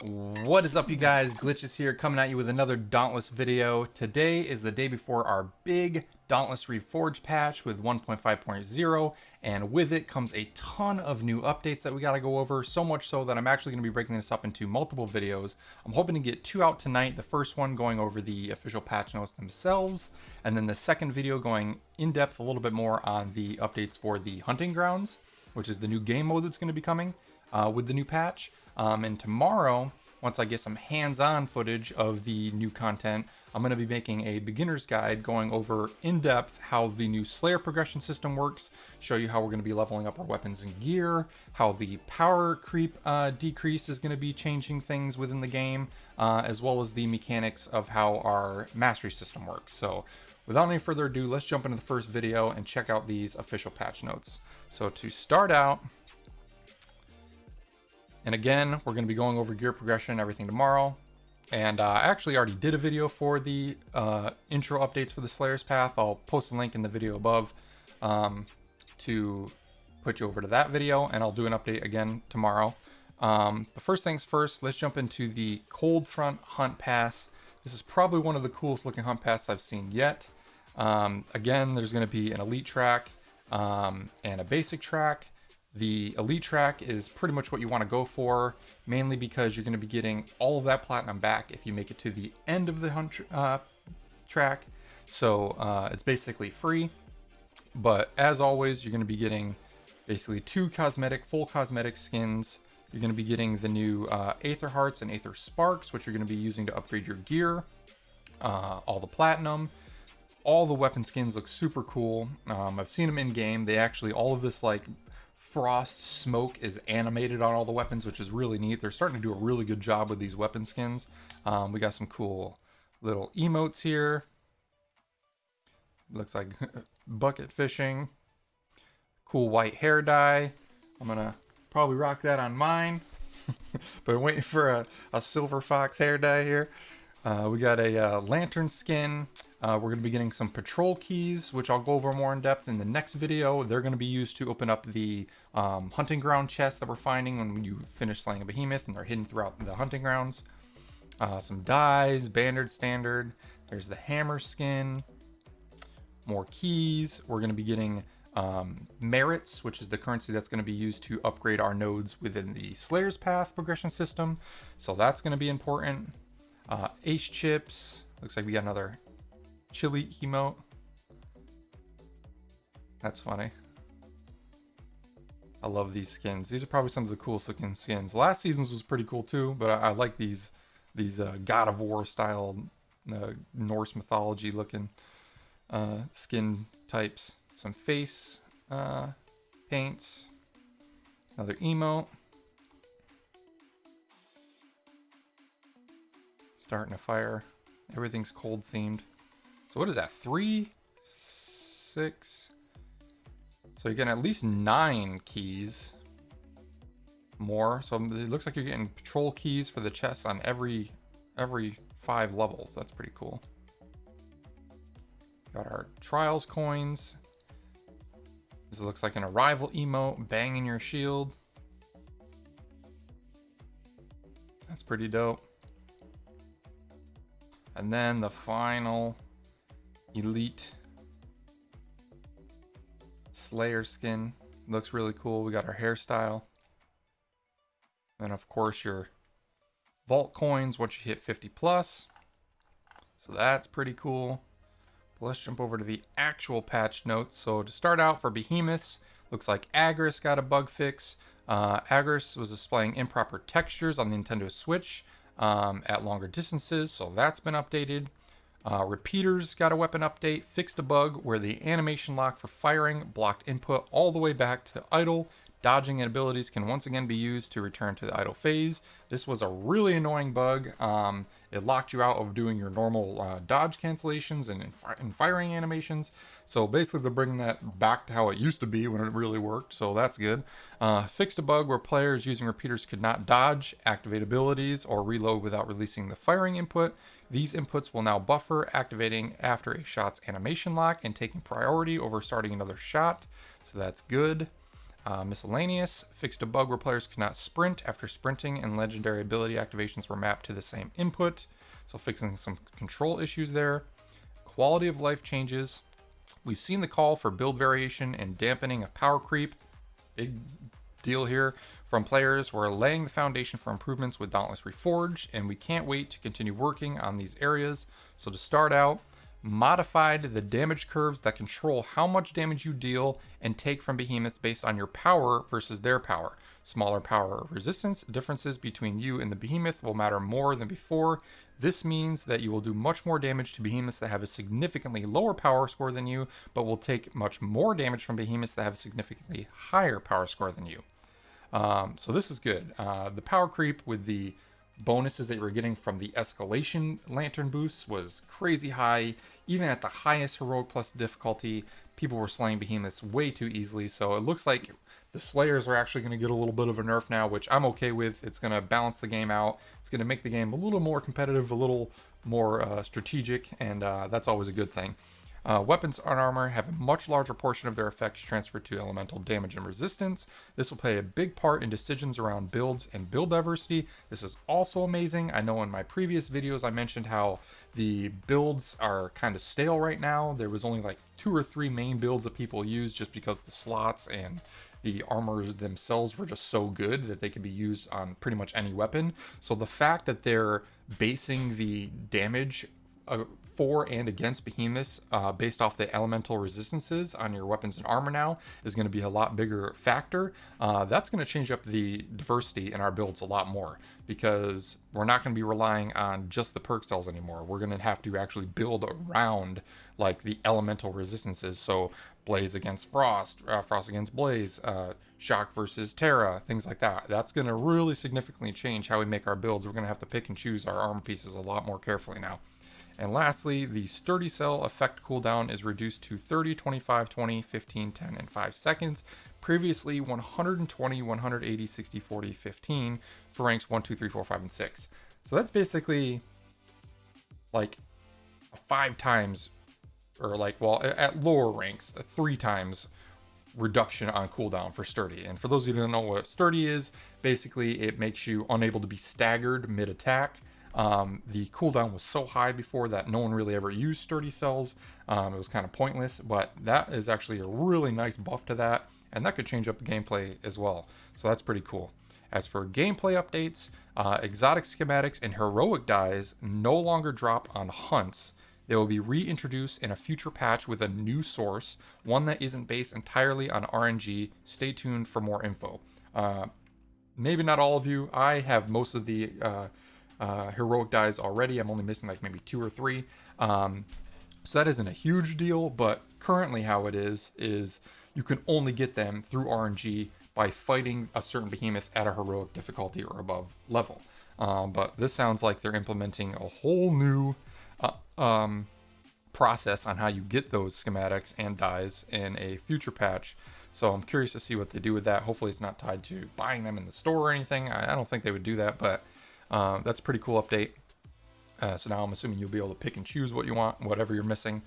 What is up, you guys? Glitchiz here, coming at you with another Dauntless video. Today is the day before our big Dauntless Reforged patch with 1.5.0, and with it comes a ton of new updates that we gotta go over, so much so that I'm actually gonna be breaking this up into multiple videos. I'm hoping to get 2 out tonight, the first one going over the official patch notes themselves, and then the second video going in depth a little bit more on the updates for the hunting grounds, which is the new game mode that's gonna be coming with the new patch. And tomorrow, once I get some hands-on footage of the new content, I'm going to be making a beginner's guide going over in depth how the new Slayer progression system works, show you how we're going to be leveling up our weapons and gear, how the power creep decrease is going to be changing things within the game, as well as the mechanics of how our mastery system works. So without any further ado, let's jump into the first video and check out these official patch notes. So to start out, and again, we're going to be going over gear progression and everything tomorrow. And I actually already did a video for the intro updates for the Slayer's Path. I'll post a link in the video above to put you over to that video, and I'll do an update again tomorrow. But first things first, let's jump into the Cold Front Hunt Pass. This is probably one of the coolest looking hunt passes I've seen yet. Again, there's going to be an elite track and a basic track. The elite track is pretty much what you want to go for, mainly because you're going to be getting all of that platinum back if you make it to the end of the hunt track. So it's basically free, but as always, you're going to be getting basically 2 full cosmetic skins. You're going to be getting the new Aether Hearts and Aether Sparks, which you're going to be using to upgrade your gear, all the platinum. All the weapon skins look super cool. I've seen them in game. They actually, all of this like frost smoke is animated on all the weapons, which is really neat. They're starting to do a really good job with these weapon skins. We got some cool little emotes here. Looks like bucket fishing. Cool white hair dye. I'm gonna probably rock that on mine. But I'm waiting for a silver fox hair dye here. We got a lantern skin. We're going to be getting some patrol keys, which I'll go over more in depth in the next video. They're going to be used to open up the hunting ground chests that we're finding when you finish slaying a behemoth, and they're hidden throughout the hunting grounds. Some dyes, banded standard. There's the hammer skin. More keys. We're going to be getting merits, which is the currency that's going to be used to upgrade our nodes within the Slayer's Path progression system. So that's going to be important. Ace chips. Looks like we got another chili emote. That's funny. I love these skins. These are probably some of the coolest looking skins. Last season's was pretty cool too, but I like these God of War style Norse mythology looking skin types. Some face paints. Another emote. Starting a fire. Everything's cold themed. So what is that? 3, 6. So you're getting at least 9 keys more. So it looks like you're getting patrol keys for the chests on every 5 levels. That's pretty cool. Got our trials coins. This looks like an arrival emote, banging your shield. That's pretty dope. And then the final elite Slayer skin. Looks really cool. We got our hairstyle. And of course your vault coins once you hit 50 plus. So that's pretty cool. But let's jump over to the actual patch notes. So to start out for behemoths, looks like Agris got a bug fix. Agris was displaying improper textures on the Nintendo Switch at longer distances, so that's been updated. Repeaters got a weapon update, fixed a bug where the animation lock for firing blocked input all the way back to idle. Dodging and abilities can once again be used to return to the idle phase. This was a really annoying bug. It locked you out of doing your normal dodge cancellations and firing animations. So basically they're bringing that back to how it used to be when it really worked, so that's good. Fixed a bug where players using repeaters could not dodge, activate abilities, or reload without releasing the firing input. These inputs will now buffer, activating after a shot's animation lock and taking priority over starting another shot, so that's good. Miscellaneous fixed a bug where players could not sprint after sprinting and legendary ability activations were mapped to the same input. So fixing some control issues there. Quality of life changes. We've seen the call for build variation and dampening of power creep. Big deal here from players. We're laying the foundation for improvements with Dauntless Reforged, and we can't wait to continue working on these areas. So to start out, modified the damage curves that control how much damage you deal and take from behemoths based on your power versus their power. Smaller power resistance differences between you and the behemoth will matter more than before. This means that you will do much more damage to behemoths that have a significantly lower power score than you, but will take much more damage from behemoths that have a significantly higher power score than you. So this is good. The power creep with the bonuses that you were getting from the Escalation lantern boosts was crazy high. Even at the highest heroic plus difficulty, people were slaying behemoths way too easily. So it looks like the Slayers are actually going to get a little bit of a nerf now, which I'm okay with. It's going to balance the game out. It's going to make the game a little more competitive, a little more strategic, and that's always a good thing. Weapons and armor have a much larger portion of their effects transferred to elemental damage and resistance. This will play a big part in decisions around builds and build diversity. This is also amazing. I know in my previous videos I mentioned how the builds are kind of stale right now. There was only like 2 or 3 main builds that people use just because the slots and the armors themselves were just so good that they could be used on pretty much any weapon. So the fact that they're basing the damage for and against behemoths based off the elemental resistances on your weapons and armor now is going to be a lot bigger factor. That's going to change up the diversity in our builds a lot more, because we're not going to be relying on just the perk cells anymore. We're going to have to actually build around like the elemental resistances. So Blaze against Frost, Frost against Blaze, Shock versus Terra, things like that. That's going to really significantly change how we make our builds. We're going to have to pick and choose our armor pieces a lot more carefully now. And lastly, the Sturdy Cell effect cooldown is reduced to 30, 25, 20, 15, 10, and 5 seconds. Previously 120, 180, 60, 40, 15 for ranks 1, 2, 3, 4, 5, and 6. So that's basically like a 5 times, or like, well, at lower ranks, a 3 times reduction on cooldown for Sturdy. And for those of you who don't know what Sturdy is, basically it makes you unable to be staggered mid-attack. The cooldown was so high before that no one really ever used Sturdy Cells. It was kind of pointless, but that is actually a really nice buff to that, and that could change up the gameplay as well. So that's pretty cool. As for gameplay updates, exotic schematics and heroic dies no longer drop on hunts. They will be reintroduced in a future patch with a new source, one that isn't based entirely on RNG. Stay tuned for more info. Maybe not all of you. I have most of the heroic dies already. I'm only missing like maybe 2 or 3. So that isn't a huge deal, but currently how it is you can only get them through RNG by fighting a certain behemoth at a heroic difficulty or above level. But this sounds like they're implementing a whole new process on how you get those schematics and dies in a future patch. So I'm curious to see what they do with that. Hopefully it's not tied to buying them in the store or anything. I don't think they would do that, but that's a pretty cool update. So now I'm assuming you'll be able to pick and choose what you want, whatever you're missing.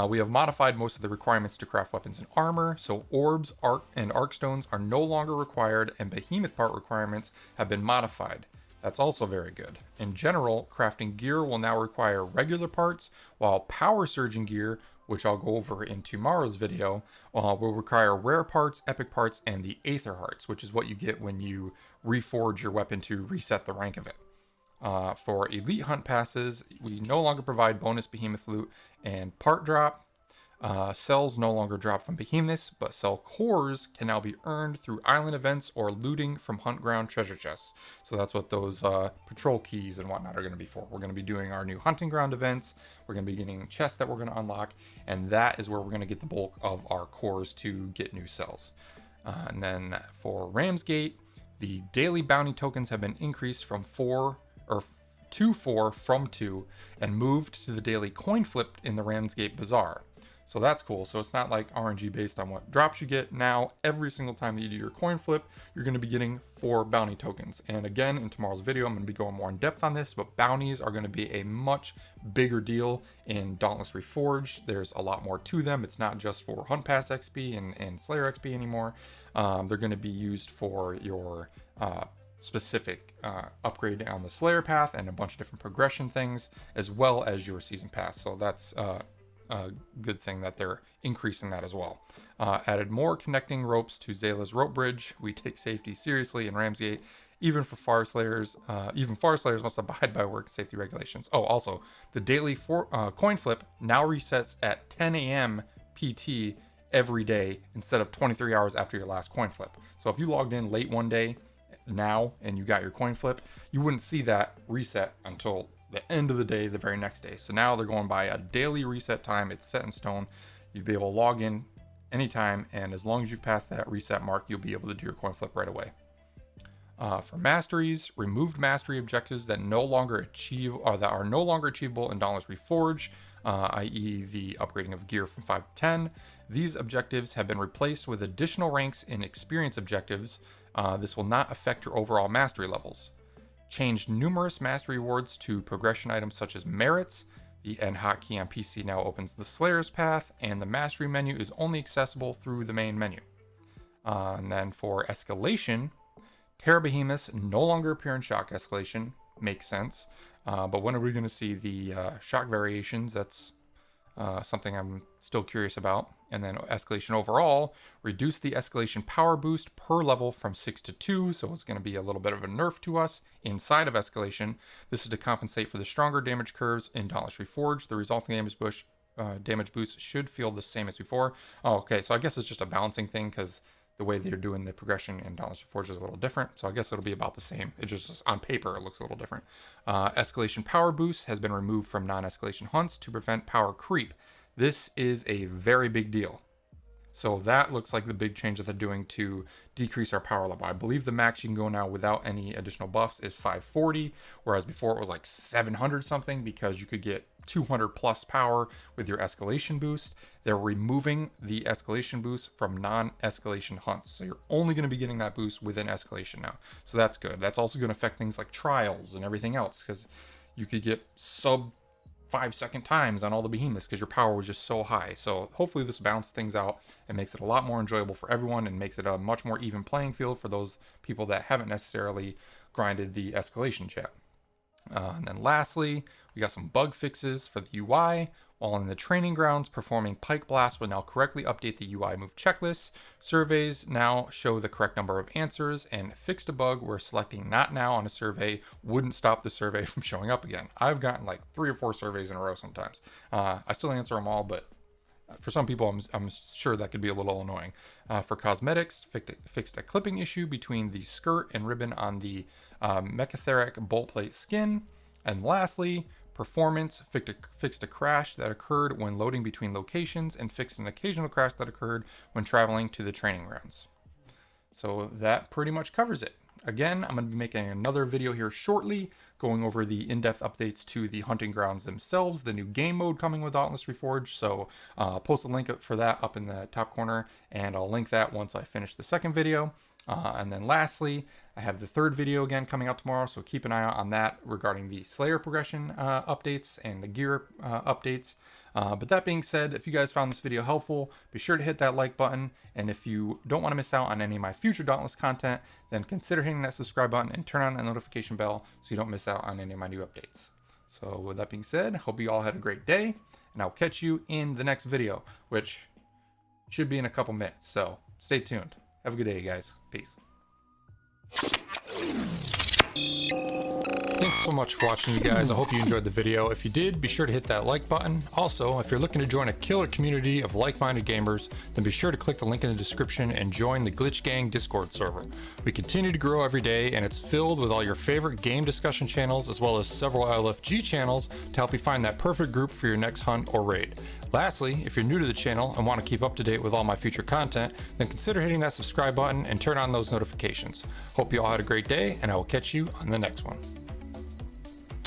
We have modified most of the requirements to craft weapons and armor. So orbs, and arc stones are no longer required, and behemoth part requirements have been modified. That's also very good. In general, crafting gear will now require regular parts, while power surging gear, which I'll go over in tomorrow's video, will require rare parts, epic parts, and the aether hearts, which is what you get when you reforge your weapon to reset the rank of it. For elite hunt passes, we no longer provide bonus behemoth loot and part drop. Cells no longer drop from behemoths, but cell cores can now be earned through island events or looting from hunt ground treasure chests. So that's what those patrol keys and whatnot are going to be for. We're going to be doing our new hunting ground events. We're going to be getting chests that we're going to unlock, and that is where we're going to get the bulk of our cores to get new cells. And then for Ramsgate, the daily bounty tokens have been increased from 4 from 2 and moved to the daily coin flip in the Ramsgate Bazaar. So that's cool. So it's not like RNG based on what drops you get. Now, every single time that you do your coin flip, you're going to be getting 4 bounty tokens. And again, in tomorrow's video, I'm going to be going more in depth on this, but bounties are going to be a much bigger deal in Dauntless Reforged. There's a lot more to them. It's not just for Hunt Pass XP and Slayer XP anymore. They're going to be used for your specific upgrade on the Slayer path and a bunch of different progression things, as well as your season pass. So that's a good thing that they're increasing that as well. Added more connecting ropes to Zayla's rope bridge. We take safety seriously in Ramsey 8. Even Far Slayers must abide by work safety regulations. Oh, also, the daily coin flip now resets at 10 a.m. PT every day instead of 23 hours after your last coin flip. So if you logged in late one day now and you got your coin flip, you wouldn't see that reset until the end of the day, the very next day. So now they're going by a daily reset time. It's set in stone. You'll be able to log in anytime, and as long as you've passed that reset mark, you'll be able to do your coin flip right away. For masteries, removed mastery objectives that are no longer achievable in Dauntless Reforged, i.e. the upgrading of gear from 5 to 10. These objectives have been replaced with additional ranks in experience objectives. This will not affect your overall mastery levels. Changed numerous mastery rewards to progression items such as merits. The N hotkey on PC now opens the Slayer's path, and the mastery menu is only accessible through the main menu. And then for Escalation, Terra Behemoths no longer appear in Shock Escalation. Makes sense. But when are we going to see the Shock variations? That's something I'm still curious about. And then Escalation overall, reduce the Escalation power boost per level from 6 to 2. So it's going to be a little bit of a nerf to us inside of Escalation. This is to compensate for the stronger damage curves in Dauntless Reforged. The resulting damage boost should feel the same as before. Oh, okay, so I guess it's just a balancing thing because the way they're doing the progression in Dauntless Reforged is a little different. So I guess it'll be about the same. It just, on paper, it looks a little different. Escalation power boost has been removed from non-escalation hunts to prevent power creep. This is a very big deal. So that looks like the big change that they're doing to decrease our power level. I believe the max you can go now without any additional buffs is 540, whereas before it was like 700 something because you could get 200 plus power with your escalation boost. They're removing the escalation boost from non-escalation hunts. So you're only going to be getting that boost within escalation now. So that's good. That's also going to affect things like trials and everything else because you could get sub 5-second times on all the behemoths because your power was just so high. So hopefully this balances things out and makes it a lot more enjoyable for everyone and makes it a much more even playing field for those people that haven't necessarily grinded the escalation yet. And then lastly, we got some bug fixes for the UI. While in the training grounds, performing Pike Blast will now correctly update the UI move checklist. Surveys now show the correct number of answers, and fixed a bug where selecting not now on a survey wouldn't stop the survey from showing up again. I've gotten like 3 or 4 surveys in a row sometimes. I still answer them all, but for some people, I'm sure that could be a little annoying. For cosmetics, fixed a clipping issue between the skirt and ribbon on the Mechatheric bolt plate skin. And lastly, performance fixed a crash that occurred when loading between locations and fixed an occasional crash that occurred when traveling to the training grounds. So that pretty much covers it. Again, I'm going to be making another video here shortly, going over the in-depth updates to the hunting grounds themselves, the new game mode coming with Dauntless Reforged. So I'll post a link for that up in the top corner, and I'll link that once I finish the second video. And then lastly, I have the third video again coming out tomorrow, so keep an eye out on that regarding the Slayer progression updates and the gear updates. But that being said, if you guys found this video helpful, be sure to hit that like button. And if you don't want to miss out on any of my future Dauntless content, then consider hitting that subscribe button and turn on that notification bell so you don't miss out on any of my new updates. So with that being said, hope you all had a great day, and I'll catch you in the next video, which should be in a couple minutes. So stay tuned. Have a good day, guys. Peace. Thanks so much for watching, you guys. I hope you enjoyed the video. If you did, be sure to hit that like button. Also, if you're looking to join a killer community of like-minded gamers, then be sure to click the link in the description and join the Glitch Gang Discord server. We continue to grow every day, and it's filled with all your favorite game discussion channels, as well as several LFG channels to help you find that perfect group for your next hunt or raid. Lastly, if you're new to the channel and want to keep up to date with all my future content, then consider hitting that subscribe button and turn on those notifications. Hope you all had a great day, and I will catch you on the next one.